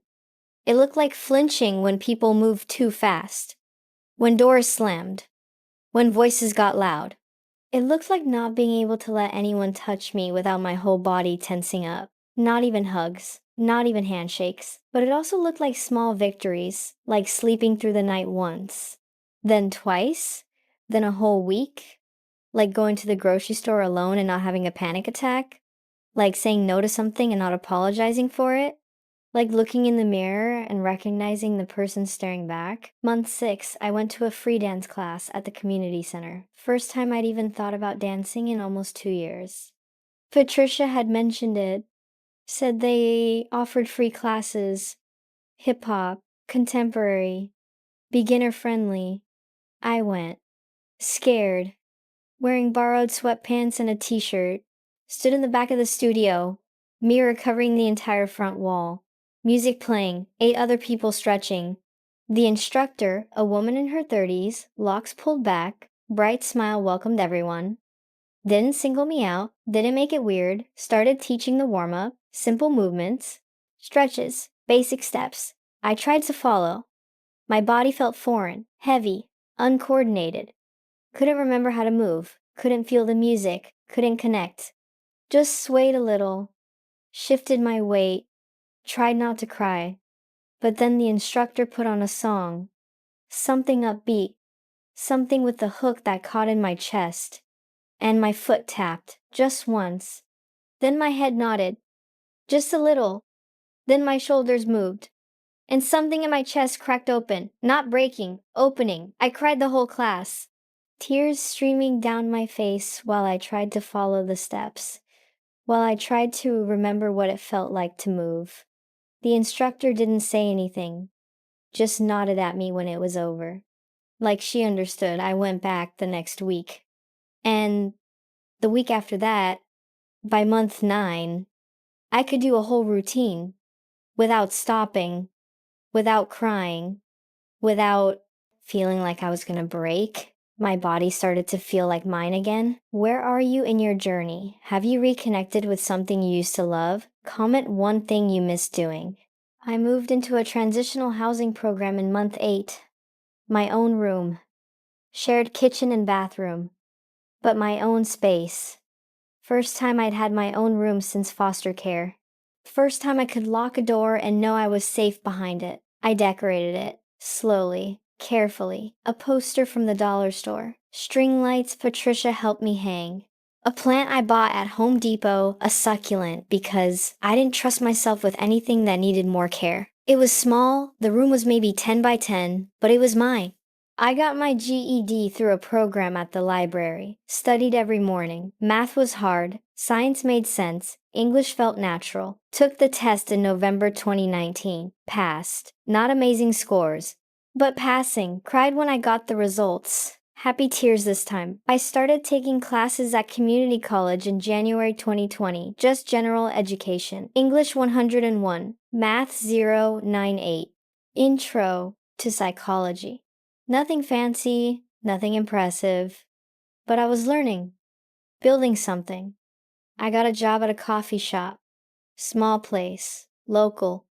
It looked like flinching when people moved too fast. When doors slammed. When voices got loud. It looked like not being able to let anyone touch me without my whole body tensing up. Not even hugs. Not even handshakes. But it also looked like small victories, like sleeping through the night once. Then twice. Then a whole week. Like going to the grocery store alone and not having a panic attack. Like saying no to something and not apologizing for it. Like looking in the mirror and recognizing the person staring back. Month 6, I went to a free dance class at the community center. First time I'd even thought about dancing in almost 2 years. Patricia had mentioned it. Said they offered free classes. Hip-hop, contemporary, beginner-friendly. I went. Scared. Wearing borrowed sweatpants and a t-shirt. Stood in the back of the studio. Mirror covering the entire front wall. Music playing, 8 other people stretching. The instructor, a woman in her 30s, locks pulled back, bright smile welcomed everyone. Didn't single me out, didn't make it weird, started teaching the warm-up, simple movements, stretches, basic steps. I tried to follow. My body felt foreign, heavy, uncoordinated. Couldn't remember how to move, couldn't feel the music, couldn't connect. Just swayed a little, shifted my weight, tried not to cry, but then the instructor put on a song. Something upbeat. Something with the hook that caught in my chest. And my foot tapped, just once. Then my head nodded. Just a little. Then my shoulders moved. And something in my chest cracked open. Not breaking, opening. I cried the whole class. Tears streaming down my face while I tried to follow the steps. While I tried to remember what it felt like to move. The instructor didn't say anything, just nodded at me when it was over. Like she understood. I went back the next week. And the week after that, by month 9, I could do a whole routine without stopping, without crying, without feeling like I was gonna break. My body started to feel like mine again. Where are you in your journey? Have you reconnected with something you used to love? Comment one thing you miss doing. I moved into a transitional housing program in month 8. My own room. Shared kitchen and bathroom. But my own space. First time I'd had my own room since foster care. First time I could lock a door and know I was safe behind it. I decorated it. Slowly. Carefully. A poster from the dollar store. String lights Patricia helped me hang. A plant I bought at Home Depot, a succulent, because I didn't trust myself with anything that needed more care. It was small, the room was maybe 10 by 10, but it was mine. I got my GED through a program at the library, studied every morning. Math was hard, science made sense, English felt natural. Took the test in November 2019. Passed. Not amazing scores, but passing. Cried when I got the results. Happy tears this time. I started taking classes at community college in January 2020, just general education. English 101, Math 098. Intro to psychology. Nothing fancy, nothing impressive, but I was learning, building something. I got a job at a coffee shop, small place, local.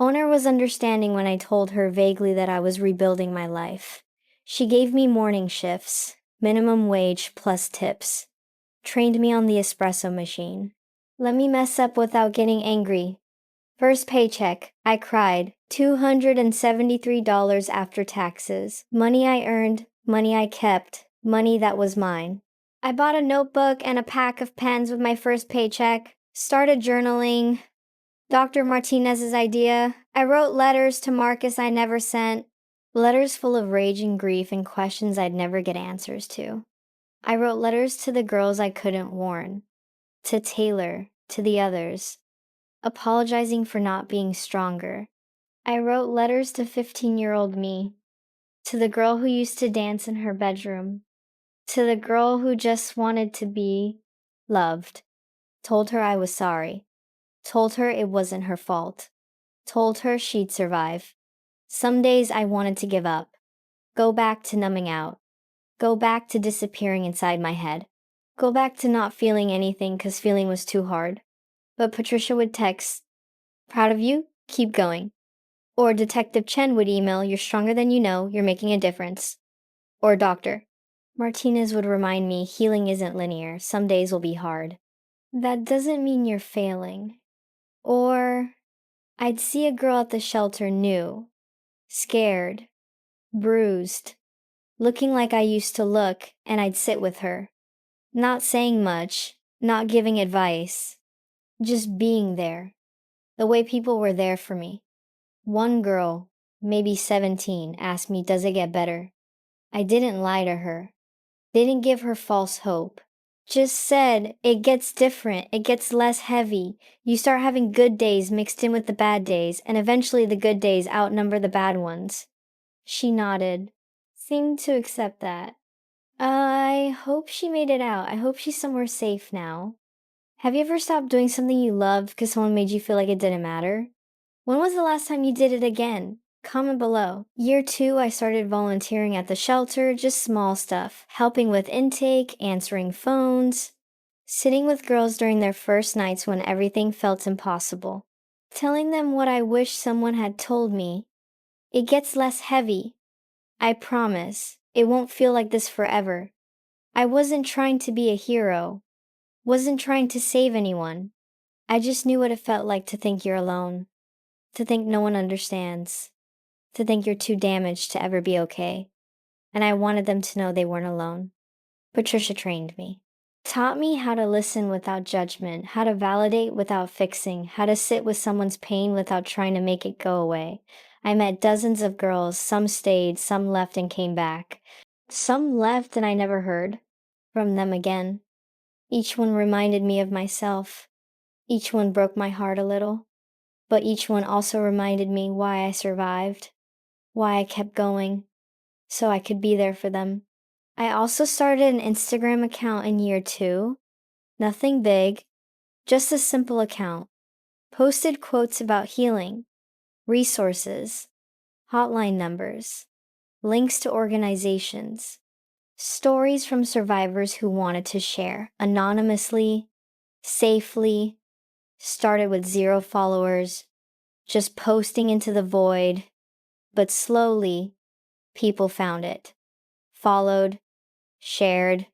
Owner was understanding when I told her vaguely that I was rebuilding my life. She gave me morning shifts, minimum wage plus tips, trained me on the espresso machine. Let me mess up without getting angry. First paycheck, I cried. $273 after taxes. Money I earned, money I kept, money that was mine. I bought a notebook and a pack of pens with my first paycheck, started journaling. Dr. Martinez's idea. I wrote letters to Marcus I never sent. Letters full of rage and grief and questions I'd never get answers to. I wrote letters to the girls I couldn't warn. To Taylor, to the others, apologizing for not being stronger. I wrote letters to 15-year-old me, to the girl who used to dance in her bedroom, to the girl who just wanted to be loved. Told her I was sorry, told her it wasn't her fault, told her she'd survive. Some days I wanted to give up, go back to numbing out, go back to disappearing inside my head, go back to not feeling anything 'cause feeling was too hard. But Patricia would text, "Proud of you, keep going." Or Detective Chen would email, "You're stronger than you know, you're making a difference." Or Dr. Martinez would remind me, "Healing isn't linear, some days will be hard. That doesn't mean you're failing." Or I'd see a girl at the shelter new, scared, bruised, looking like I used to look, and I'd sit with her, not saying much, not giving advice, just being there, the way people were there for me. One girl, maybe 17, asked me, "Does it get better?" I didn't lie to her, didn't give her false hope. Just said, "It gets different, it gets less heavy. You start having good days mixed in with the bad days, and eventually the good days outnumber the bad ones." She nodded, seemed to accept that. I hope she made it out. I hope she's somewhere safe now. Have you ever stopped doing something you loved because someone made you feel like it didn't matter? When was the last time you did it again? Comment below. Year 2, I started volunteering at the shelter, just small stuff. Helping with intake, answering phones, sitting with girls during their first nights when everything felt impossible. Telling them what I wish someone had told me. It gets less heavy. I promise. It won't feel like this forever. I wasn't trying to be a hero. Wasn't trying to save anyone. I just knew what it felt like to think you're alone. To think no one understands. To think you're too damaged to ever be okay. And I wanted them to know they weren't alone. Patricia trained me. Taught me how to listen without judgment, how to validate without fixing, how to sit with someone's pain without trying to make it go away. I met dozens of girls, some stayed, some left and came back. Some left and I never heard from them again. Each one reminded me of myself. Each one broke my heart a little. But each one also reminded me why I survived, why I kept going, so I could be there for them. I also started an Instagram account in year 2. Nothing big, just a simple account. Posted quotes about healing, resources, hotline numbers, links to organizations, stories from survivors who wanted to share anonymously, safely. Started with 0 followers, just posting into the void, but slowly, people found it, followed, shared,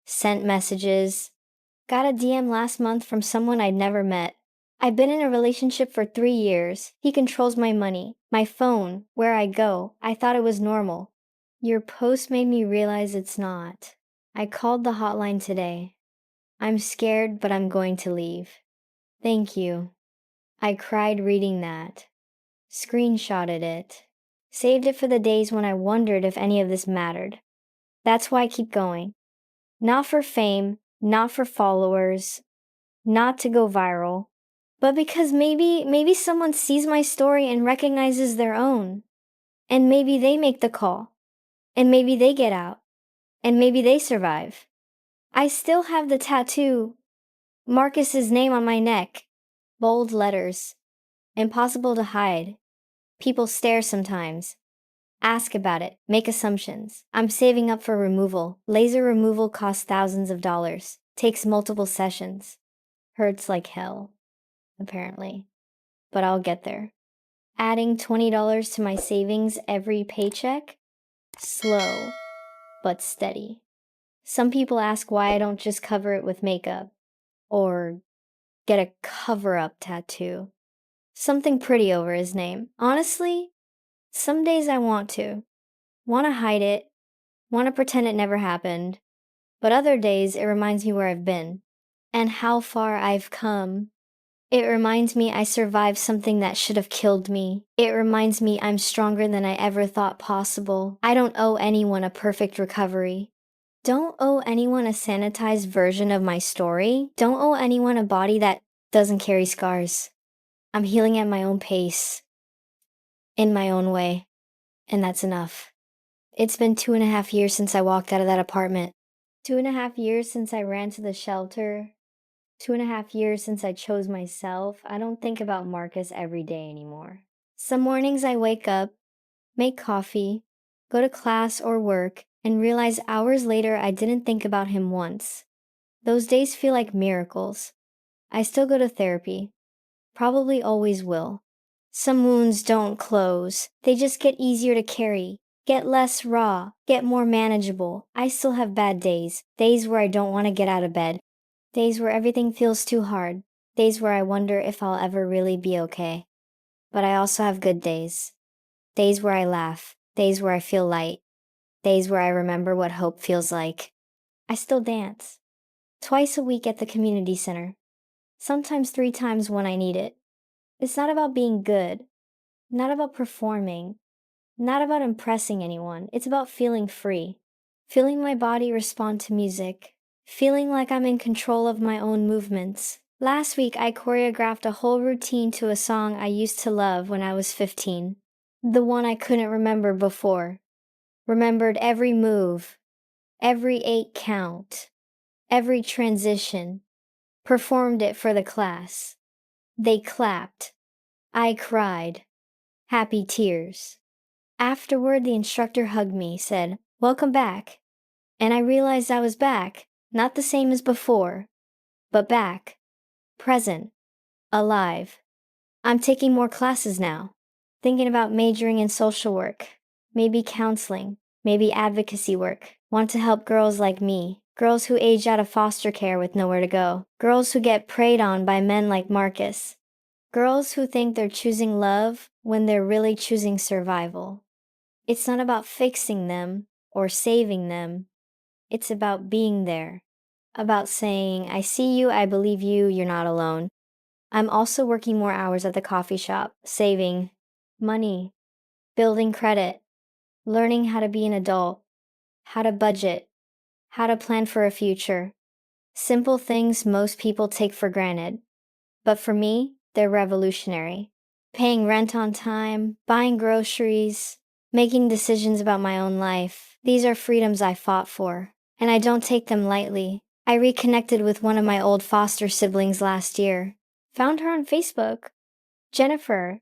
sent messages. Got a DM last month from someone I'd never met. I've been in a relationship for 3 years. He controls my money, my phone, where I go. I thought it was normal. Your post made me realize it's not. I called the hotline today. I'm scared, but I'm going to leave. Thank you. I cried reading that. Screenshotted it. Saved it for the days when I wondered if any of this mattered. That's why I keep going. Not for fame, not for followers, not to go viral, but because maybe someone sees my story and recognizes their own. And maybe they make the call. And maybe they get out. And maybe they survive. I still have the tattoo, Marcus's name on my neck. Bold letters. Impossible to hide. People stare sometimes. Ask about it. Make assumptions. I'm saving up for removal. Laser removal costs thousands of dollars. Takes multiple sessions. Hurts like hell, apparently. But I'll get there. Adding $20 to my savings every paycheck? Slow, but steady. Some people ask why I don't just cover it with makeup. Or get a cover-up tattoo. Something pretty over his name. Honestly, some days I want to. Want to hide it. Want to pretend it never happened. But other days it reminds me where I've been. And how far I've come. It reminds me I survived something that should have killed me. It reminds me I'm stronger than I ever thought possible. I don't owe anyone a perfect recovery. Don't owe anyone a sanitized version of my story. Don't owe anyone a body that doesn't carry scars. I'm healing at my own pace. In my own way. And that's enough. It's been 2.5 years since I walked out of that apartment. 2.5 years since I ran to the shelter. 2.5 years since I chose myself. I don't think about Marcus every day anymore. Some mornings I wake up, make coffee, go to class or work, and realize hours later I didn't think about him once. Those days feel like miracles. I still go to therapy. Probably always will. Some wounds don't close. They just get easier to carry. Get less raw. Get more manageable. I still have bad days. Days where I don't want to get out of bed. Days where everything feels too hard. Days where I wonder if I'll ever really be okay. But I also have good days. Days where I laugh. Days where I feel light. Days where I remember what hope feels like. I still dance. Twice a week at the community center. Sometimes 3 times when I need it. It's not about being good. Not about performing. Not about impressing anyone. It's about feeling free. Feeling my body respond to music. Feeling like I'm in control of my own movements. Last week, I choreographed a whole routine to a song I used to love when I was 15. The one I couldn't remember before. Remembered every move. Every 8 count. Every transition. Performed it for the class. They clapped. I cried. Happy tears. Afterward, the instructor hugged me, said, "Welcome back." And I realized I was back, not the same as before, but back, present, alive. I'm taking more classes now, thinking about majoring in social work, maybe counseling, maybe advocacy work. Want to help girls like me, girls who age out of foster care with nowhere to go, girls who get preyed on by men like Marcus, girls who think they're choosing love when they're really choosing survival. It's not about fixing them or saving them. It's about being there. About saying, "I see you, I believe you, you're not alone." I'm also working more hours at the coffee shop, saving money, building credit, learning how to be an adult, how to budget, how to plan for a future. Simple things most people take for granted. But for me, they're revolutionary. Paying rent on time, buying groceries, making decisions about my own life. These are freedoms I fought for, and I don't take them lightly. I reconnected with one of my old foster siblings last year. Found her on Facebook. Jennifer.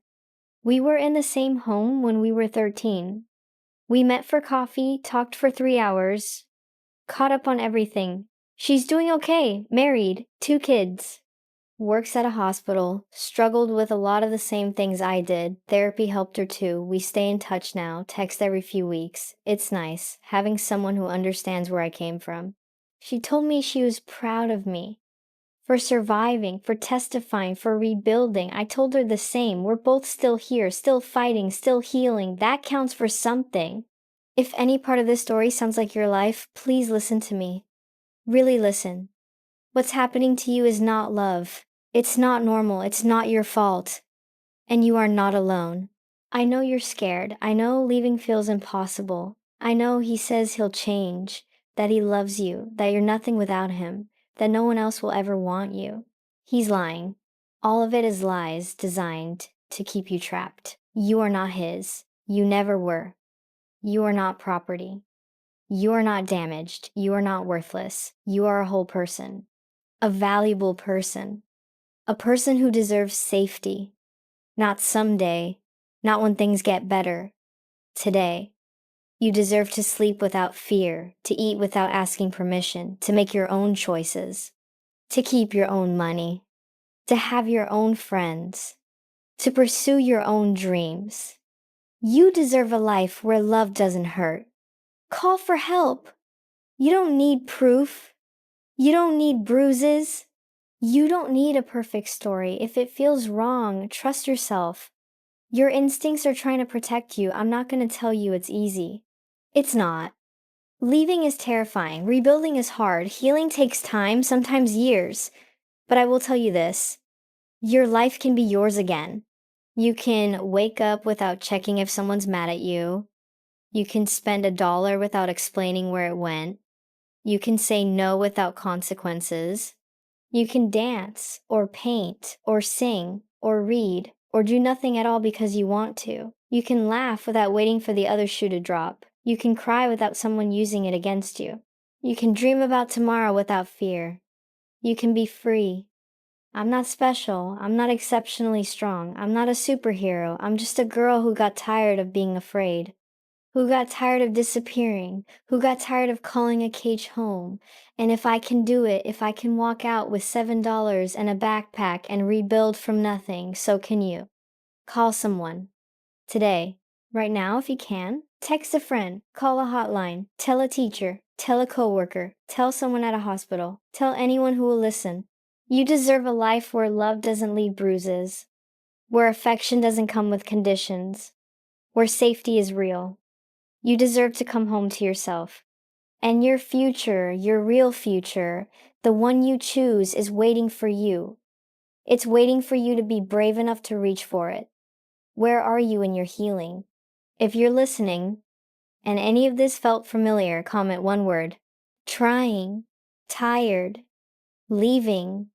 We were in the same home when we were 13. We met for coffee, talked for 3 hours, caught up on everything. She's doing okay, married, 2 kids. Works at a hospital, struggled with a lot of the same things I did. Therapy helped her too. We stay in touch now, text every few weeks. It's nice, having someone who understands where I came from. She told me she was proud of me. For surviving, for testifying, for rebuilding. I told her the same. We're both still here, still fighting, still healing. That counts for something. If any part of this story sounds like your life, please listen to me. Really listen. What's happening to you is not love. It's not normal. It's not your fault. And you are not alone. I know you're scared. I know leaving feels impossible. I know he says he'll change, that he loves you, that you're nothing without him, that no one else will ever want you. He's lying. All of it is lies designed to keep you trapped. You are not his. You never were. You are not property. You are not damaged. You are not worthless. You are a whole person. A valuable person. A person who deserves safety. Not someday. Not when things get better. Today. You deserve to sleep without fear, to eat without asking permission, to make your own choices, to keep your own money, to have your own friends, to pursue your own dreams. You deserve a life where love doesn't hurt. Call for help. You don't need proof. You don't need bruises. You don't need a perfect story. If it feels wrong, trust yourself. Your instincts are trying to protect you. I'm not going to tell you it's easy. It's not. Leaving is terrifying. Rebuilding is hard. Healing takes time, sometimes years. But I will tell you this. Your life can be yours again. You can wake up without checking if someone's mad at you. You can spend $1 without explaining where it went. You can say no without consequences. You can dance, or paint, or sing, or read, or do nothing at all because you want to. You can laugh without waiting for the other shoe to drop. You can cry without someone using it against you. You can dream about tomorrow without fear. You can be free. I'm not special. I'm not exceptionally strong. I'm not a superhero. I'm just a girl who got tired of being afraid, who got tired of disappearing, who got tired of calling a cage home. And if I can do it, if I can walk out with $7 and a backpack and rebuild from nothing, so can you. Call someone. Today. Right now, if you can. Text a friend. Call a hotline. Tell a teacher. Tell a coworker. Tell someone at a hospital. Tell anyone who will listen. You deserve a life where love doesn't leave bruises, where affection doesn't come with conditions, where safety is real. You deserve to come home to yourself. And your future, your real future, the one you choose, is waiting for you. It's waiting for you to be brave enough to reach for it. Where are you in your healing? If you're listening, and any of this felt familiar, comment one word. Trying, tired, leaving,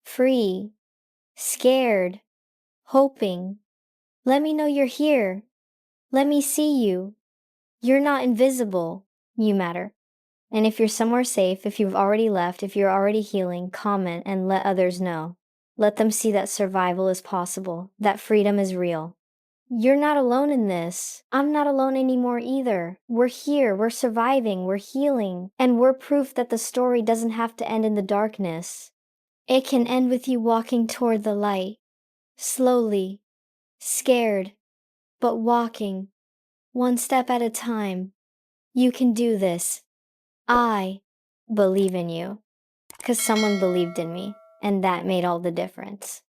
free, scared, hoping. Let me know you're here. Let me see you. You're not invisible. You matter. And if you're somewhere safe, if you've already left, if you're already healing, comment and let others know. Let them see that survival is possible, that freedom is real. You're not alone in this. I'm not alone anymore either. We're here, we're surviving, we're healing, and we're proof that the story doesn't have to end in the darkness. It can end with you walking toward the light, slowly, scared, but walking, one step at a time. You can do this. I believe in you, 'cause someone believed in me, and that made all the difference.